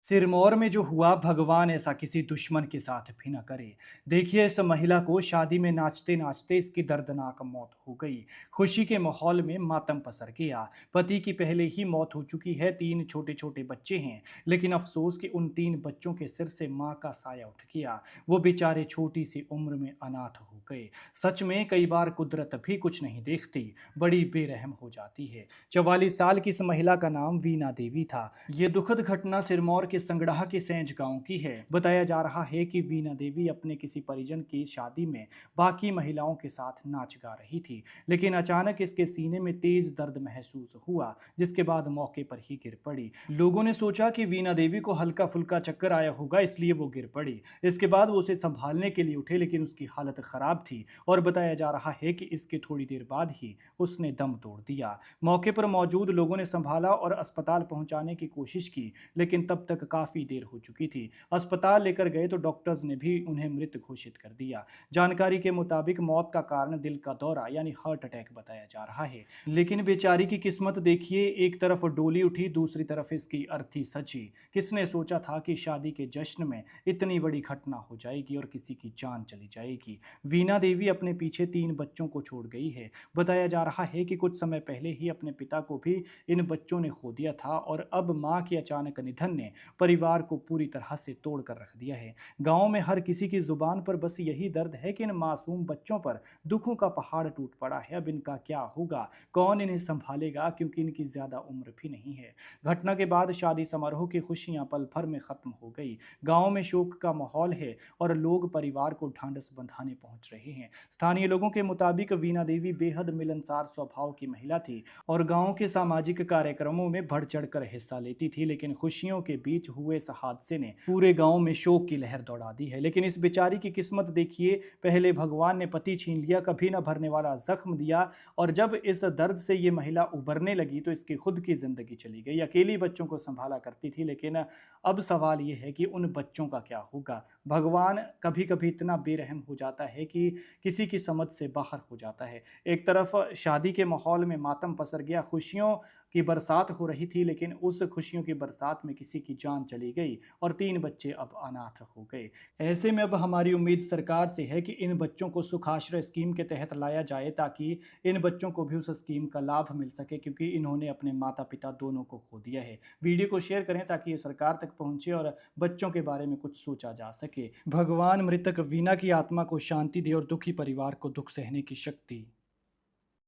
सिरमौर में जो हुआ भगवान ऐसा किसी दुश्मन के साथ भी न करे। देखिए इस महिला को शादी में नाचते नाचते इसकी दर्दनाक मौत हो गई। खुशी के माहौल में मातम पसर गया। पति की पहले ही मौत हो चुकी है, तीन छोटे छोटे बच्चे हैं, लेकिन अफसोस कि उन तीन बच्चों के सिर से माँ का साया उठ गया। वो बेचारे छोटी सी उम्र में अनाथ हो गए। सच में कई बार कुदरत भी कुछ नहीं देखती, बड़ी बेरहम हो जाती है। 44 साल की इस महिला का नाम वीना देवी था। ये दुखद घटना सिरमौर के संगड़ाह के सैंज गांव की है। बताया जा रहा है कि वीना देवी अपने किसी परिजन की शादी में बाकी महिलाओं के साथ नाच गा रही थी, लेकिन अचानक इसके सीने में तेज दर्द महसूस हुआ, जिसके बाद मौके पर ही गिर पड़ी। लोगों ने सोचा कि वीना देवी को हल्का फुल्का चक्कर आया होगा, इसलिए वो गिर पड़ी। इसके बाद वो उसे संभालने के लिए उठे, लेकिन उसकी हालत खराब थी और बताया जा रहा है कि इसके थोड़ी देर बाद ही उसने दम तोड़ दिया। मौके पर मौजूद लोगों ने संभाला और अस्पताल पहुंचाने की कोशिश की, लेकिन तब तक काफी देर हो चुकी थी। अस्पताल लेकर गए तो डॉक्टर्स ने भी उन्हें मृत घोषित कर दिया। जानकारी के मुताबिक मौत का कारण दिल का दौरा यानी हार्ट अटैक बताया जा रहा है। लेकिन बेचारी की किस्मत देखिए, एक तरफ डोली उठी, दूसरी तरफ इसकी अर्थी सची। किसने सोचा था कि शादी के जश्न में इतनी बड़ी घटना हो जाएगी और किसी की जान चली जाएगी। वीना देवी अपने पीछे तीन बच्चों को छोड़ गई है। बताया जा रहा है कि कुछ समय पहले ही अपने पिता को भी इन बच्चों ने खो दिया था और अब मां के अचानक निधन ने परिवार को पूरी तरह से तोड़ कर रख दिया है। गांव में हर किसी की जुबान पर बस यही दर्द है कि इन मासूम बच्चों पर दुखों का पहाड़ टूट पड़ा है। अब इनका क्या होगा, कौन इन्हें संभालेगा, क्योंकि इनकी ज्यादा उम्र भी नहीं है। घटना के बाद शादी समारोह की खुशियां पल भर में खत्म हो गई। गांव में शोक का माहौल है और लोग परिवार को ढांढस बंधाने पहुंच रहे हैं। स्थानीय लोगों के मुताबिक वीना देवी बेहद मिलनसार स्वभाव की महिला थी और गांव के सामाजिक कार्यक्रमों में बढ़ चढ़कर हिस्सा लेती थी, लेकिन खुशियों के बीच हुए इस हादसे ने पूरे गांव में शोक की लहर दौड़ा दी है। लेकिन इस बेचारी की किस्मत देखिए, पहले भगवान ने पति छीन लिया, कभी न भरने वाला जख्म दिया, और जब इस दर्द से ये महिला उबरने लगी तो इसकी खुद की जिंदगी चली गई। अकेली बच्चों को संभाला करती थी, लेकिन अब सवाल ये है कि उन बच्चों का क्या होगा। भगवान कभी कभी इतना बेरहम हो जाता है कि किसी की समझ से बाहर हो जाता है। एक तरफ शादी के माहौल में मातम पसर गया, खुशियों की बरसात हो रही थी, लेकिन उस खुशियों की बरसात में किसी की जान चली गई और तीन बच्चे अब अनाथ हो गए। ऐसे में अब हमारी उम्मीद सरकार से है कि इन बच्चों को सुखाश्रय स्कीम के तहत लाया जाए, ताकि इन बच्चों को भी उस स्कीम का लाभ मिल सके, क्योंकि इन्होंने अपने माता पिता दोनों को खो दिया है। वीडियो को शेयर करें ताकि ये सरकार तक पहुंचे और बच्चों के बारे में कुछ सोचा जा सके। भगवान मृतक वीना की आत्मा को शांति दे और दुखी परिवार को दुख सहने की शक्ति